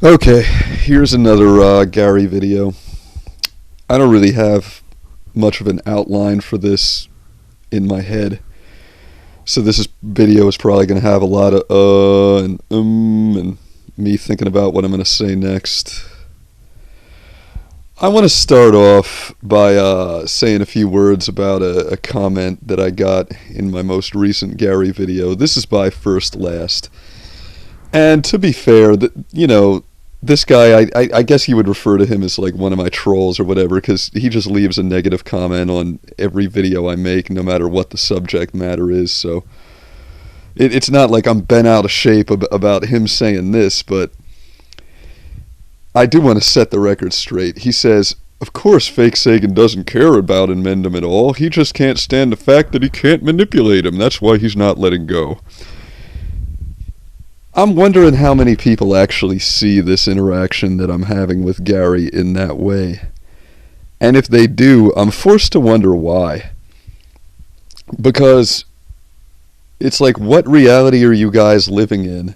Okay, here's another Gary video. I don't really have much of an outline for this in my head, so video is probably going to have a lot of and me thinking about what I'm going to say next. I want to start off by saying a few words about a comment that I got in my most recent Gary video. This is by First Last. And to be fair, this guy, I guess you would refer to him as like one of my trolls or whatever, because he just leaves a negative comment on every video I make, no matter what the subject matter is. So it's not like I'm bent out of shape about him saying this, but I do want to set the record straight. He says, of course Fakesagan doesn't care about Inmendum at all. He just can't stand the fact that he can't manipulate him. That's why he's not letting go. I'm wondering how many people actually see this interaction that I'm having with Gary in that way. And if they do, I'm forced to wonder why. Because it's like, what reality are you guys living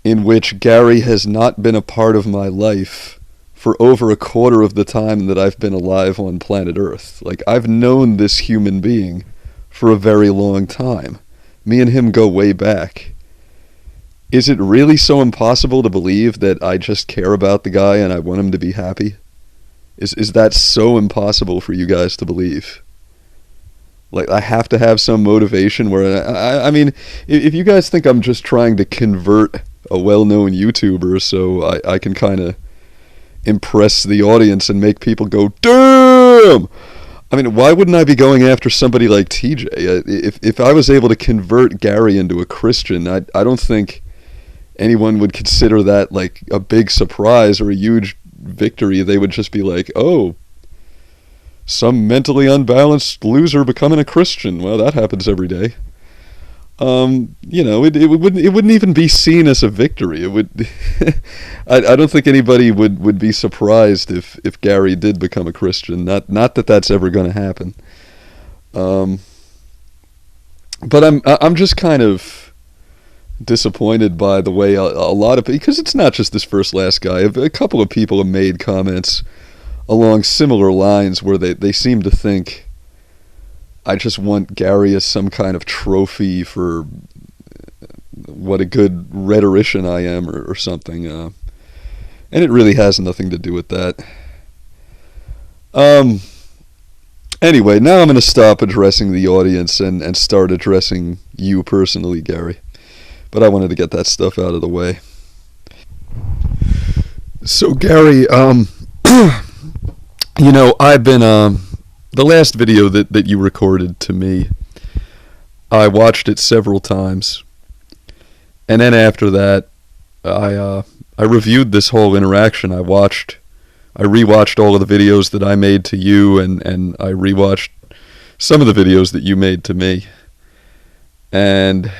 in which Gary has not been a part of my life for over a quarter of the time that I've been alive on planet Earth? Like, I've known this human being for a very long time. Me and him go way back. Is it really so impossible to believe that I just care about the guy and I want him to be happy? Is that so impossible for you guys to believe? Like, I have to have some motivation where, I mean, if you guys think I'm just trying to convert a well-known YouTuber so I can kind of impress the audience and make people go, damn! I mean, why wouldn't I be going after somebody like TJ? If I was able to convert Gary into a Christian, I don't think anyone would consider that like a big surprise or a huge victory. They would just be like, oh, some mentally unbalanced loser becoming a Christian. Well, that happens every day. It wouldn't even be seen as a victory. It would. I don't think anybody would be surprised if Gary did become a Christian. Not that that's ever going to happen. But I'm just kind of disappointed by the way a lot of, because it's not just this First Last guy. A couple of people have made comments along similar lines where they seem to think I just want Gary as some kind of trophy for what a good rhetorician I am or something, and it really has nothing to do with that. Anyway, now I'm going to stop addressing the audience and start addressing you personally, Gary. But I wanted to get that stuff out of the way. So Gary, I've been, the last video that you recorded to me, I watched it several times. And then after that, I reviewed this whole interaction. I rewatched all of the videos that I made to you, and I rewatched some of the videos that you made to me. And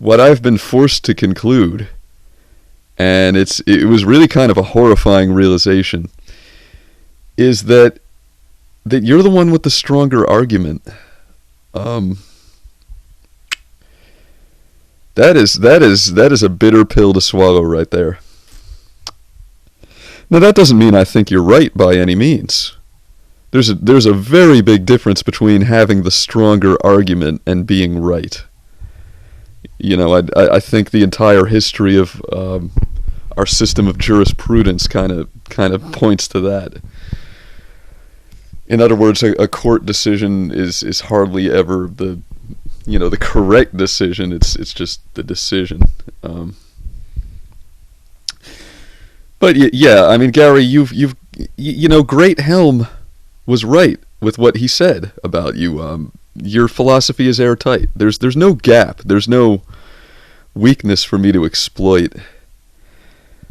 what I've been forced to conclude, and it was really kind of a horrifying realization, is that you're the one with the stronger argument. That is a bitter pill to swallow right there. Now that doesn't mean I think you're right by any means. There's a very big difference between having the stronger argument and being right. I think the entire history of our system of jurisprudence kind of points to that. In other words, a court decision is hardly ever the correct decision. It's just the decision. But yeah, I mean, Gary, Great Helm was right with what he said about you. Your philosophy is airtight. There's no gap. There's no weakness for me to exploit.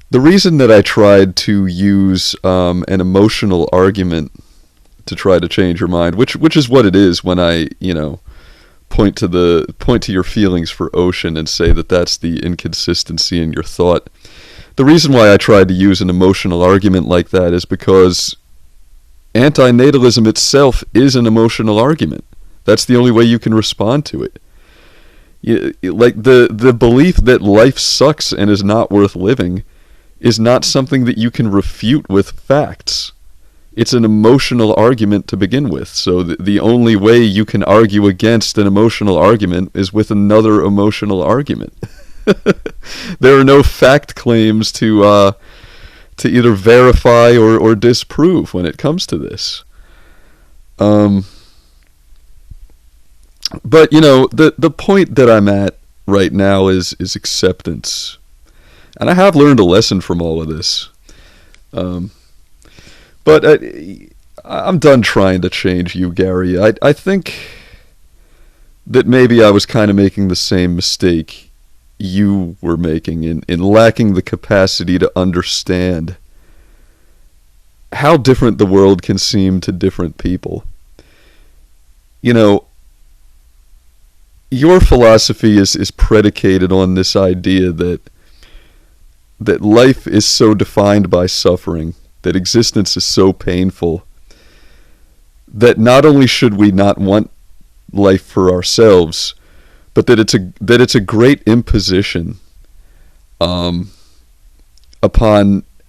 The reason that I tried to use an emotional argument to try to change your mind, which is what it is when I, point to your feelings for Ocean and say that that's the inconsistency in your thought. The reason why I tried to use an emotional argument like that is because antinatalism itself is an emotional argument. That's the only way you can respond to it. Like the belief that life sucks and is not worth living is not something that you can refute with facts. It's an emotional argument to begin with. So the only way you can argue against an emotional argument is with another emotional argument. There are no fact claims to either verify or disprove when it comes to this. But the point that I'm at right now is acceptance, and I have learned a lesson from all of this. But I'm done trying to change you, Gary. I think that maybe I was kind of making the same mistake you were making in lacking the capacity to understand how different the world can seem to different people. Your philosophy is predicated on this idea that life is so defined by suffering, that existence is so painful, that not only should we not want life for ourselves, but that it's a great imposition upon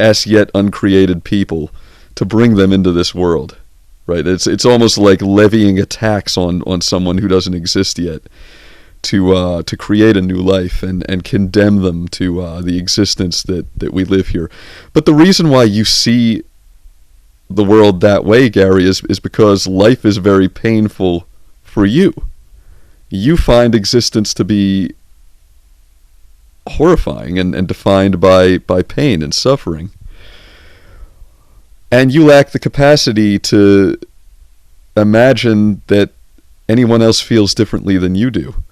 as yet uncreated people to bring them into this world. Right? It's almost like levying a tax on someone who doesn't exist yet to create a new life and condemn them to the existence that we live here. But the reason why you see the world that way, Gary, is because life is very painful for you. You find existence to be horrifying and defined by pain and suffering. And you lack the capacity to imagine that anyone else feels differently than you do.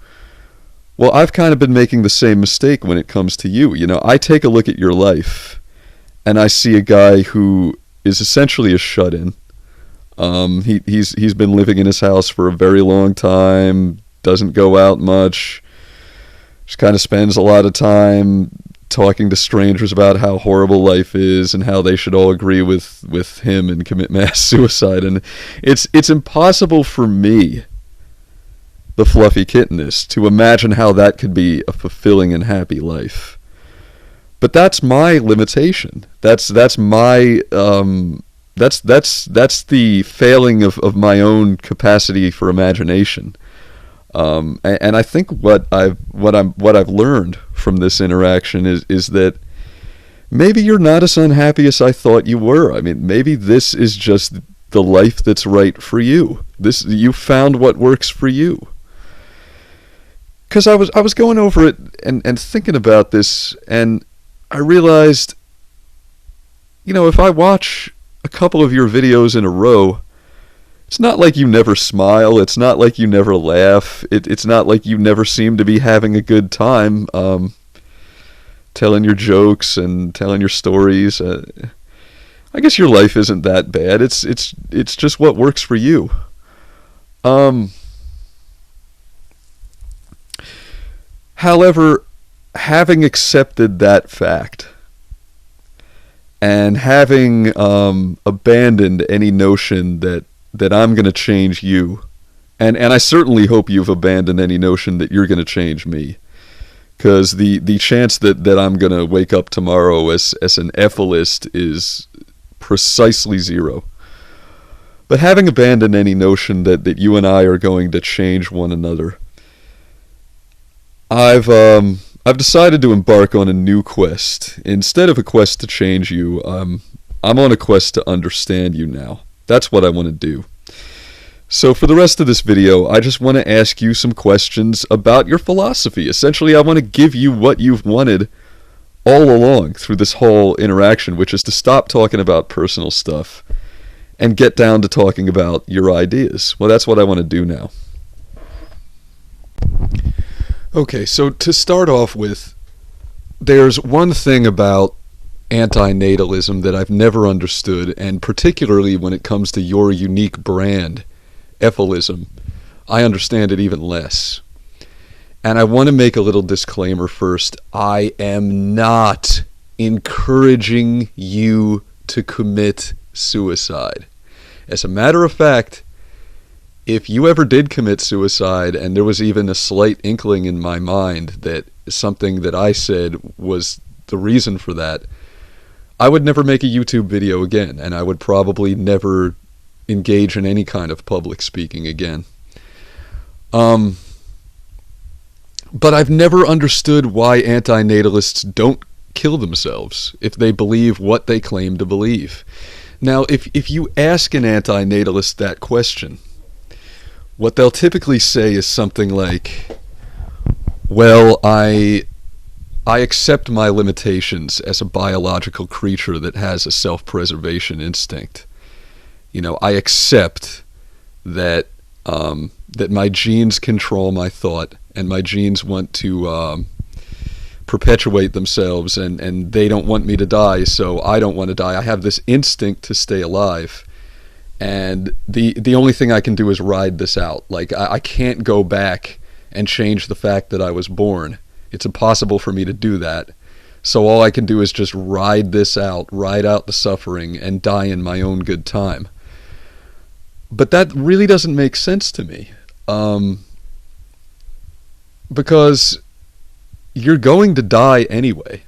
Well, I've kind of been making the same mistake when it comes to you. I take a look at your life, and I see a guy who is essentially a shut-in. He's been living in his house for a very long time, doesn't go out much, just kind of spends a lot of time talking to strangers about how horrible life is and how they should all agree with him and commit mass suicide. And it's impossible for me, the fluffy kittenist, to imagine how that could be a fulfilling and happy life. But that's my limitation. That's my that's the failing of my own capacity for imagination. And I think what I've learned from this interaction is that maybe you're not as unhappy as I thought you were. I mean, maybe this is just the life that's right for you. You found what works for you. Because I was going over it and thinking about this, and I realized, if I watch a couple of your videos in a row, it's not like you never smile. It's not like you never laugh. It's not like you never seem to be having a good time telling your jokes and telling your stories. I guess your life isn't that bad. It's just what works for you. However, having accepted that fact and having abandoned any notion that I'm going to change you, and I certainly hope you've abandoned any notion that you're going to change me, because the chance that I'm going to wake up tomorrow as an ethicist is precisely zero. But having abandoned any notion that you and I are going to change one another, I've decided to embark on a new quest. Instead of a quest to change you, I'm on a quest to understand you now. That's what I want to do. So for the rest of this video, I just want to ask you some questions about your philosophy. Essentially, I want to give you what you've wanted all along through this whole interaction, which is to stop talking about personal stuff and get down to talking about your ideas. Well, that's what I want to do now. Okay, so to start off with, there's one thing about antinatalism that I've never understood, and particularly when it comes to your unique brand, ephilism, I understand it even less. And I want to make a little disclaimer first. I am not encouraging you to commit suicide. As a matter of fact, if you ever did commit suicide and there was even a slight inkling in my mind that something that I said was the reason for that, I would never make a YouTube video again, and I would probably never engage in any kind of public speaking again. But I've never understood why antinatalists don't kill themselves if they believe what they claim to believe. Now, if you ask an antinatalist that question, what they'll typically say is something like, well, I accept my limitations as a biological creature that has a self-preservation instinct. You know, I accept that that my genes control my thought, and my genes want to perpetuate themselves, and they don't want me to die, so I don't want to die. I have this instinct to stay alive, and the only thing I can do is ride this out. Like, I can't go back and change the fact that I was born. It's impossible for me to do that. So all I can do is just ride this out, ride out the suffering, and die in my own good time. But that really doesn't make sense to me. Because you're going to die anyway.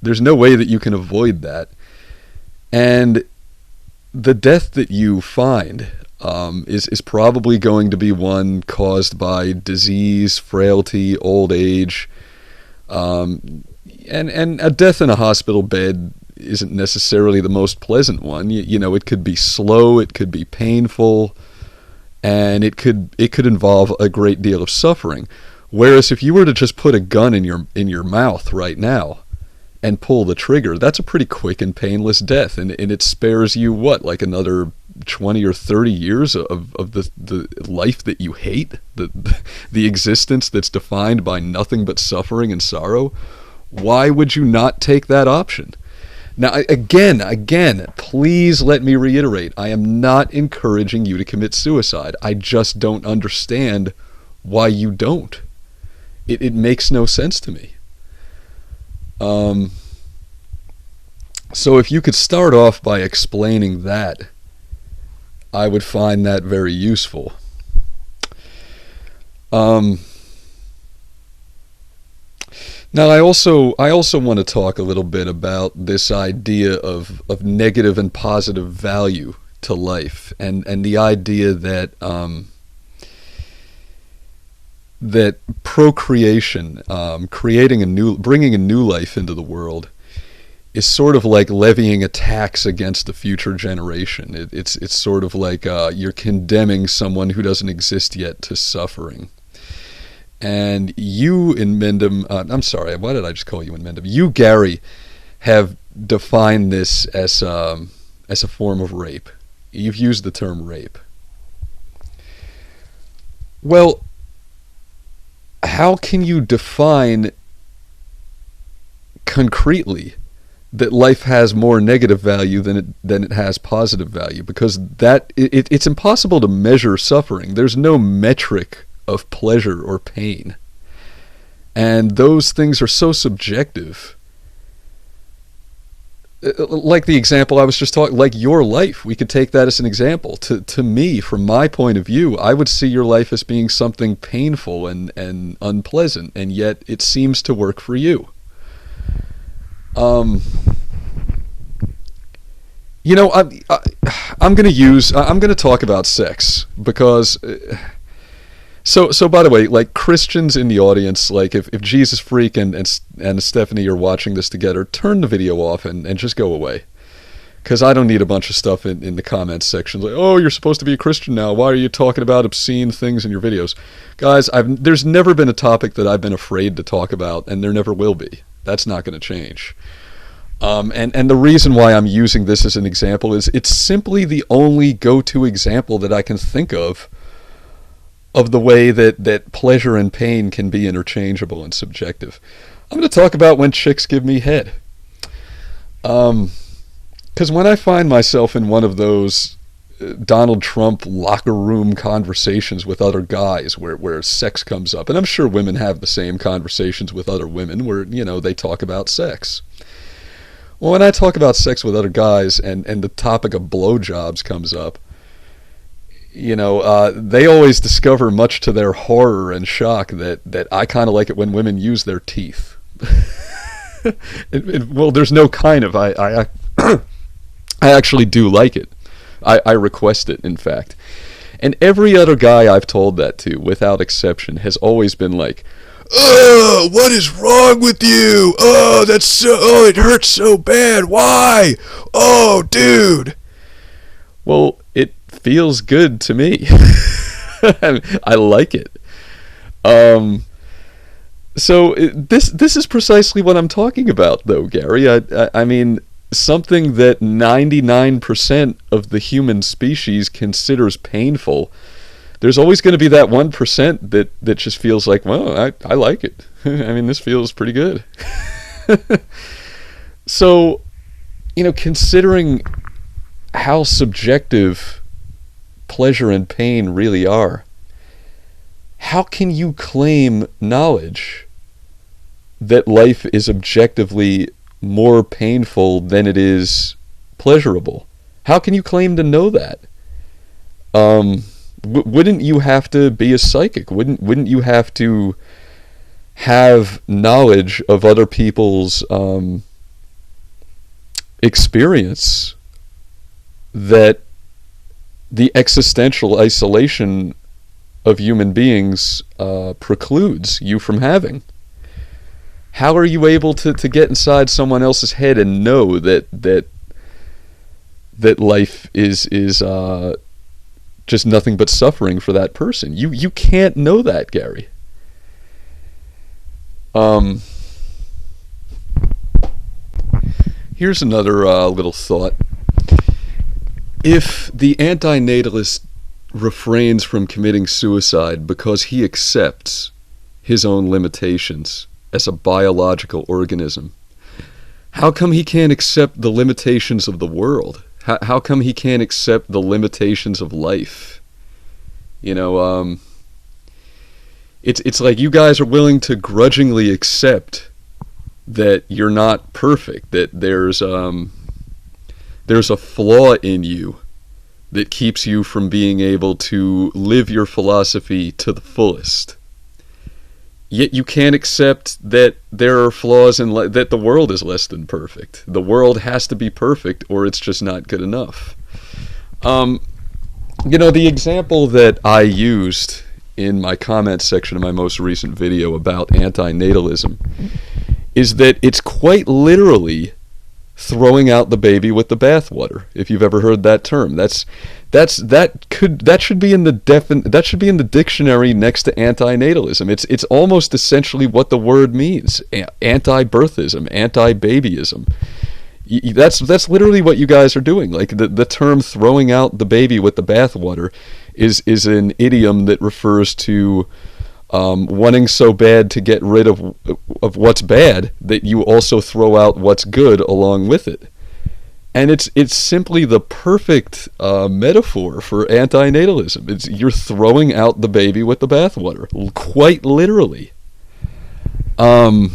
There's no way that you can avoid that. And the death that you find is probably going to be one caused by disease, frailty, old age, and a death in a hospital bed isn't necessarily the most pleasant one. You know, it could be slow, it could be painful, and it could involve a great deal of suffering. Whereas if you were to just put a gun in your mouth right now and pull the trigger, that's a pretty quick and painless death, and it spares you what, like another 20 or 30 years of the life that you hate, the existence that's defined by nothing but suffering and sorrow. Why would you not take that option? Now, again, please let me reiterate, I am not encouraging you to commit suicide. I just don't understand why you don't. It makes no sense to me. So if you could start off by explaining that, I would find that very useful. Now, I also want to talk a little bit about this idea of negative and positive value to life, and the idea that that procreation, bringing a new life into the world, is sort of like levying a tax against a future generation. It's sort of like you're condemning someone who doesn't exist yet to suffering. And you in Mendham, I'm sorry, why did I just call you in Mendham? You, Gary, have defined this as a form of rape. You've used the term rape. Well, how can you define concretely that life has more negative value than it has positive value? Because it's impossible to measure suffering. There's no metric of pleasure or pain, and those things are so subjective. Like the example I was just talking, like your life, we could take that as an example. To me, from my point of view, I would see your life as being something painful and unpleasant, and yet it seems to work for you. You know, I'm going to talk about sex because. So by the way, like Christians in the audience, like if Jesus Freak and Stephanie are watching this together, turn the video off and just go away. Because I don't need a bunch of stuff in the comments section. Like, oh, you're supposed to be a Christian now. Why are you talking about obscene things in your videos? Guys, there's never been a topic that I've been afraid to talk about, and there never will be. That's not going to change. And the reason why I'm using this as an example is it's simply the only go-to example that I can think of the way that pleasure and pain can be interchangeable and subjective. I'm going to talk about when chicks give me head. Because when I find myself in one of those Donald Trump locker room conversations with other guys where sex comes up, and I'm sure women have the same conversations with other women where, you know, they talk about sex. Well, when I talk about sex with other guys and the topic of blowjobs comes up, They always discover, much to their horror and shock, that I kind of like it when women use their teeth. Well, there's no kind of. I actually do like it. I request it, in fact. And every other guy I've told that to, without exception, has always been like, "Oh, what is wrong with you? Oh, it hurts so bad. Why? Oh, dude." Well, it feels good to me. I like it. So this is precisely what I'm talking about, though, Gary. I mean, something that 99% of the human species considers painful, there's always going to be that 1% that just feels like, well, I like it. I mean, this feels pretty good. So, considering how subjective pleasure and pain really are, how can you claim knowledge that life is objectively more painful than it is pleasurable? How can you claim to know that? Wouldn't you have to be a psychic? Wouldn't you have to have knowledge of other people's experience that the existential isolation of human beings precludes you from having? How are you able to get inside someone else's head and know that life is just nothing but suffering for that person? You can't know that, Gary. Here's another little thought. If the antinatalist refrains from committing suicide because he accepts his own limitations as a biological organism, how come he can't accept the limitations of the world? How come he can't accept the limitations of life? It's like you guys are willing to grudgingly accept that you're not perfect, that there's a flaw in you that keeps you from being able to live your philosophy to the fullest. Yet you can't accept that there are flaws in that the world is less than perfect. The world has to be perfect or it's just not good enough. The example that I used in my comment section of my most recent video about antinatalism is that it's quite literally throwing out the baby with the bathwater. If you've ever heard that term, that should be in the dictionary next to antinatalism. It's almost essentially what the word means: anti-birthism, anti-babyism. That's literally what you guys are doing. Like the term "throwing out the baby with the bathwater" is an idiom that refers to wanting so bad to get rid of what's bad that you also throw out what's good along with it. And it's simply the perfect metaphor for antinatalism. You're throwing out the baby with the bathwater, quite literally. But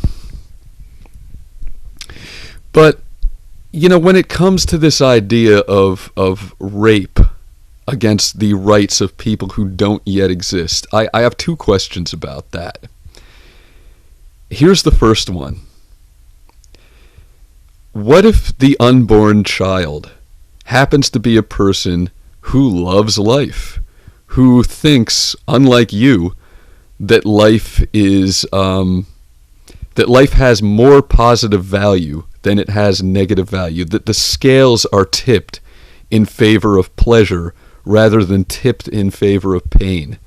when it comes to this idea of rape against the rights of people who don't yet exist, I have two questions about that. Here's the first one. What if the unborn child happens to be a person who loves life, who thinks, unlike you, that life has more positive value than it has negative value, that the scales are tipped in favor of pleasure rather than tipped in favor of pain?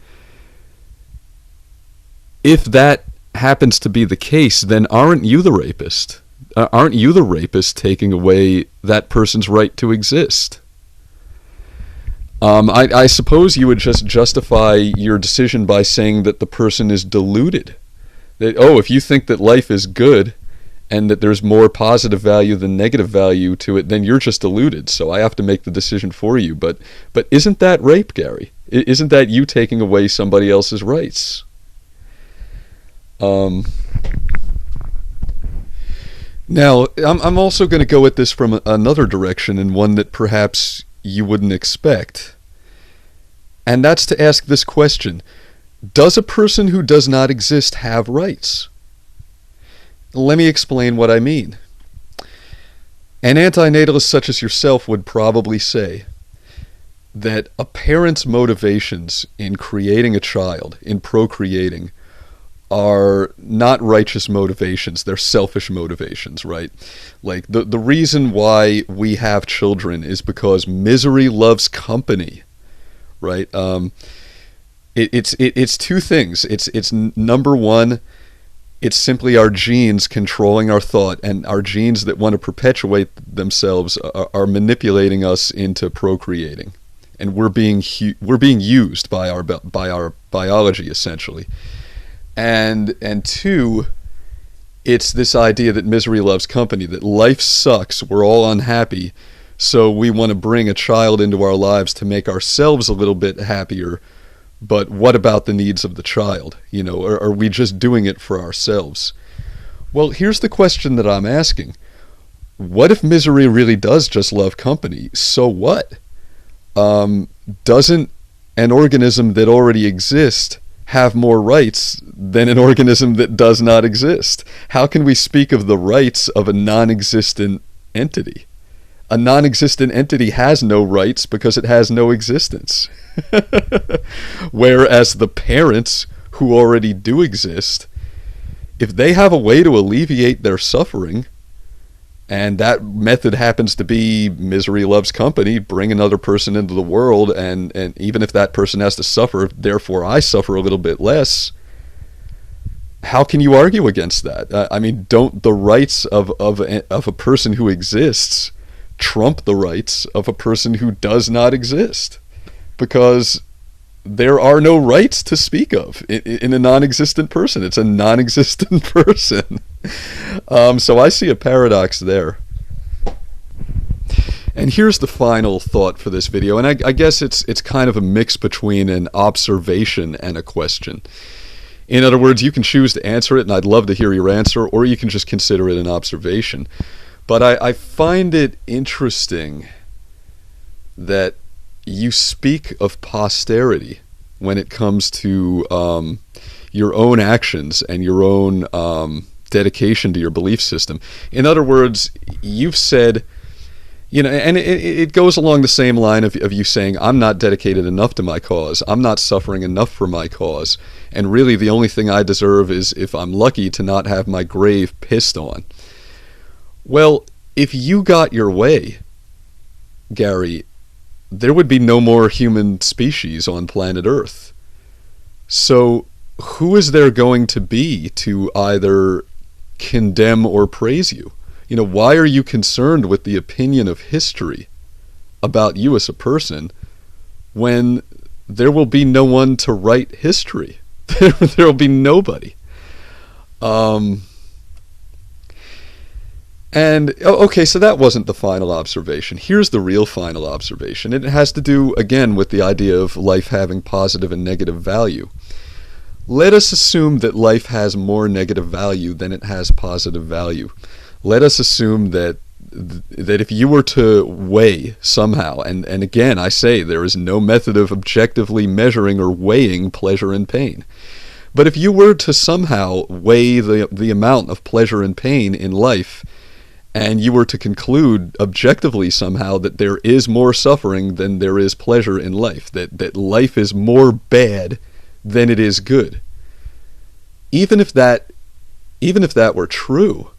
If that happens to be the case, then aren't you the rapist? Aren't you the rapist taking away that person's right to exist? I suppose you would just justify your decision by saying that the person is deluded. That, if you think that life is good and that there's more positive value than negative value to it, then you're just deluded, so I have to make the decision for you. But isn't that rape, Gary? Isn't that you taking away somebody else's rights? Now, I'm also going to go at this from another direction, and one that perhaps you wouldn't expect. And that's to ask this question: does a person who does not exist have rights? Let me explain what I mean. An antinatalist such as yourself would probably say that a parent's motivations in creating a child, in procreating, are not righteous motivations. They're selfish motivations, right? Like the reason why we have children is because misery loves company, right? It's two things. It's number one, it's simply our genes controlling our thought, and our genes that want to perpetuate themselves are manipulating us into procreating, and we're being used by our biology essentially. And two, it's this idea that misery loves company, that life sucks, we're all unhappy, so we want to bring a child into our lives to make ourselves a little bit happier. But what about the needs of the child? You know, are we just doing it for ourselves? Well, here's the question that I'm asking. What if misery really does just love company? So what? Doesn't an organism that already exists have more rights than an organism that does not exist? How can we speak of the rights of a non-existent entity? A non-existent entity has no rights because it has no existence. Whereas the parents who already do exist, if they have a way to alleviate their suffering, and that method happens to be misery loves company, bring another person into the world, and even if that person has to suffer, therefore I suffer a little bit less, how can you argue against that? I mean, don't the rights of a person who exists trump the rights of a person who does not exist? Because there are no rights to speak of in a non-existent person. It's a non-existent person. So I see a paradox there. And here's the final thought for this video, and I guess it's kind of a mix between an observation and a question. In other words, you can choose to answer it, and I'd love to hear your answer, or you can just consider it an observation. But I find it interesting that you speak of posterity when it comes to your own actions and your own dedication to your belief system. In other words, you've said, you know, and it goes along the same line of you saying, I'm not dedicated enough to my cause, I'm not suffering enough for my cause, and really the only thing I deserve is, if I'm lucky, to not have my grave pissed on. Well, if you got your way, Gary, there would be no more human species on planet Earth. So who is there going to be to either condemn or praise you? You know, why are you concerned with the opinion of history about you as a person when there will be no one to write history? There will be nobody. And, okay, so that wasn't the final observation. Here's the real final observation. It has to do, again, with the idea of life having positive and negative value. Let us assume that life has more negative value than it has positive value. Let us assume that if you were to weigh somehow, and again, I say there is no method of objectively measuring or weighing pleasure and pain. But if you were to somehow weigh the amount of pleasure and pain in life, and you were to conclude objectively somehow that there is more suffering than there is pleasure in life, that life is more bad than it is good, even if that were true,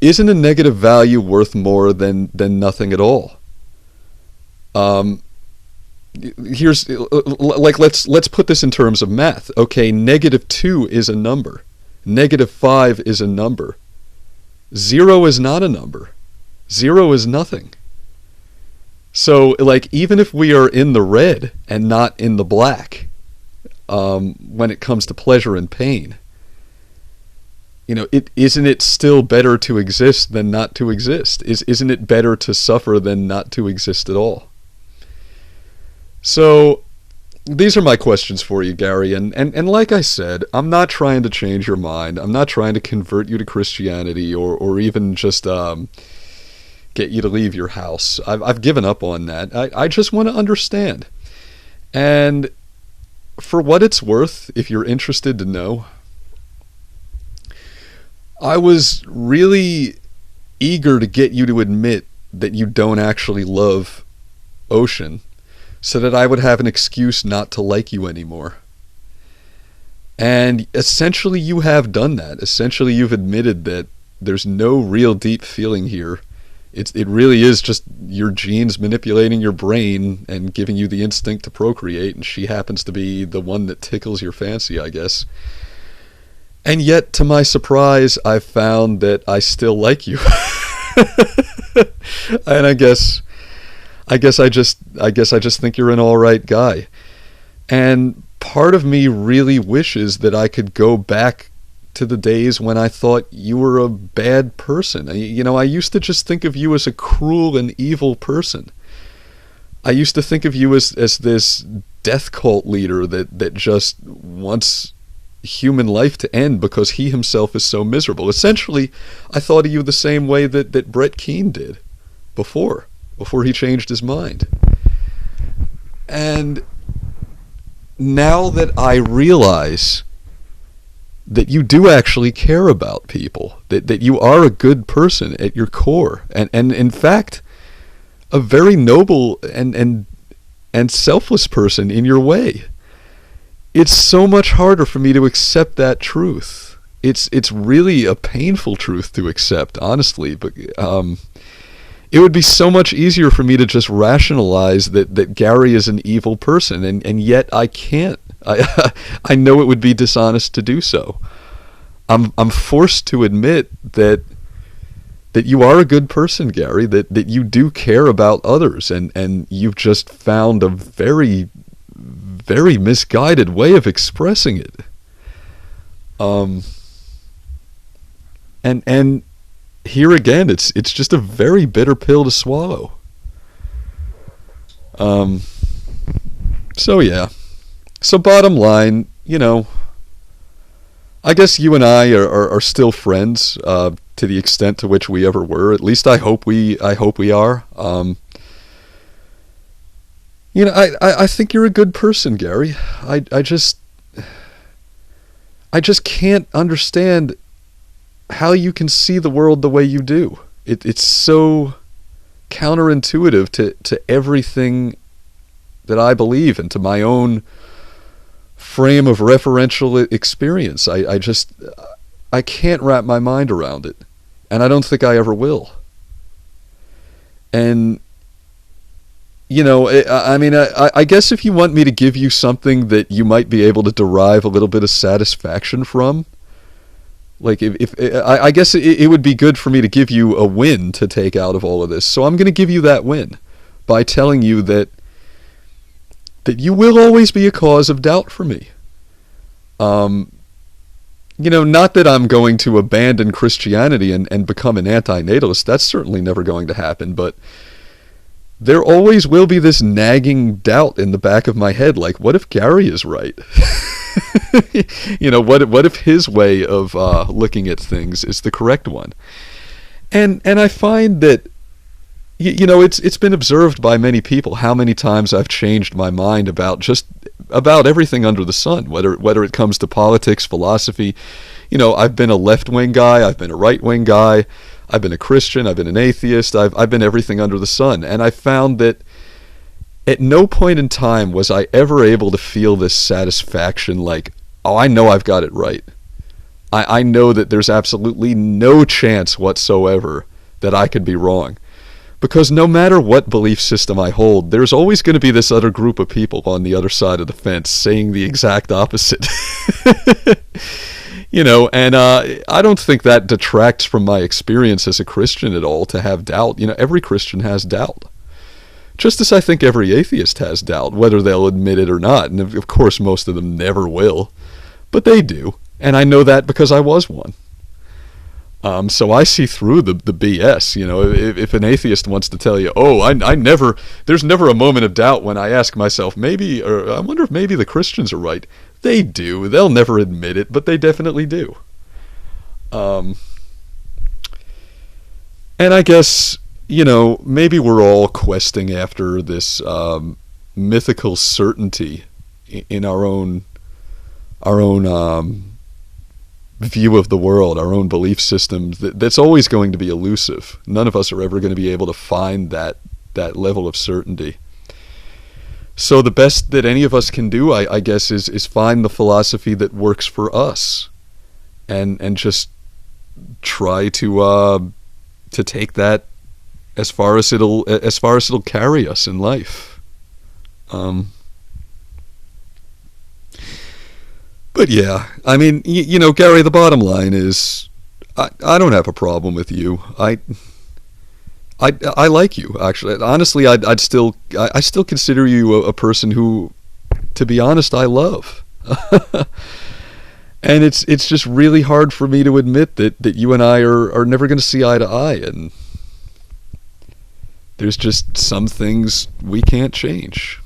isn't a negative value worth more than nothing at all? Here's like let's put this in terms of math. Okay, -2 is a number. -5 is a number. 0 is not a number. 0 is nothing. So, like, even if we are in the red and not in the black, when it comes to pleasure and pain, you know, isn't it still better to exist than not to exist? Isn't it better to suffer than not to exist at all? So, these are my questions for you, Gary, and like I said, I'm not trying to change your mind. I'm not trying to convert you to Christianity or even just get you to leave your house. I've given up on that. I just want to understand. And for what it's worth, if you're interested to know, I was really eager to get you to admit that you don't actually love Ocean, so that I would have an excuse not to like you anymore. And essentially you have done that. Essentially you've admitted that there's no real deep feeling here. It really is just your genes manipulating your brain and giving you the instinct to procreate, and she happens to be the one that tickles your fancy, I guess. And yet, to my surprise, I've found that I still like you. And I guess I just think you're an all right guy. And part of me really wishes that I could go back to the days when I thought you were a bad person. I used to just think of you as a cruel and evil person. I used to think of you as this death cult leader that just wants human life to end because he himself is so miserable. Essentially, I thought of you the same way that Brett Keane did before he changed his mind. And now that I realize that you do actually care about people, that you are a good person at your core, and in fact, a very noble and selfless person in your way, it's so much harder for me to accept that truth. It's really a painful truth to accept, honestly, but it would be so much easier for me to just rationalize that Gary is an evil person, and yet I can't. I know it would be dishonest to do so. I'm forced to admit that you are a good person, Gary, that you do care about others, and you've just found a very, very misguided way of expressing it. And here again, it's just a very bitter pill to swallow. So yeah. So bottom line, I guess you and I are still friends, to the extent to which we ever were. At least I hope we are. I think you're a good person, Gary. I just can't understand how you can see the world the way you do. It's so counterintuitive to everything that I believe and to my own frame of referential experience. I can't wrap my mind around it, and I don't think I ever will. And I guess if you want me to give you something that you might be able to derive a little bit of satisfaction from, like I guess it would be good for me to give you a win to take out of all of this. So I'm going to give you that win by telling you that you will always be a cause of doubt for me. Not that I'm going to abandon Christianity and become an anti-natalist. That's certainly never going to happen, but there always will be this nagging doubt in the back of my head, like, what if Gary is right? What if his way of looking at things is the correct one? And I find that it's been observed by many people how many times I've changed my mind about everything under the sun, whether it comes to politics, philosophy. I've been a left-wing guy, I've been a right-wing guy, I've been a Christian, I've been an atheist, I've been everything under the sun. And I found that at no point in time was I ever able to feel this satisfaction like, oh, I know I've got it right. I know that there's absolutely no chance whatsoever that I could be wrong. Because no matter what belief system I hold, there's always going to be this other group of people on the other side of the fence saying the exact opposite. And I don't think that detracts from my experience as a Christian at all to have doubt. Every Christian has doubt. Just as I think every atheist has doubt, whether they'll admit it or not. And of course, most of them never will. But they do. And I know that because I was one. So I see through the BS. If an atheist wants to tell you, oh, there's never a moment of doubt when I ask myself, I wonder if maybe the Christians are right. They do. They'll never admit it, but they definitely do. And I guess maybe we're all questing after this mythical certainty in our own view of the world, our own belief systems. That's always going to be elusive. None of us are ever going to be able to find that level of certainty. So the best that any of us can do, I guess, is find the philosophy that works for us, and just try to take that as far as it'll carry us in life. But yeah, I mean, Gary, the bottom line is, I don't have a problem with you. I like you, actually. Honestly, I still consider you a person who, to be honest, I love. And it's just really hard for me to admit that you and I are never going to see eye to eye, and there's just some things we can't change.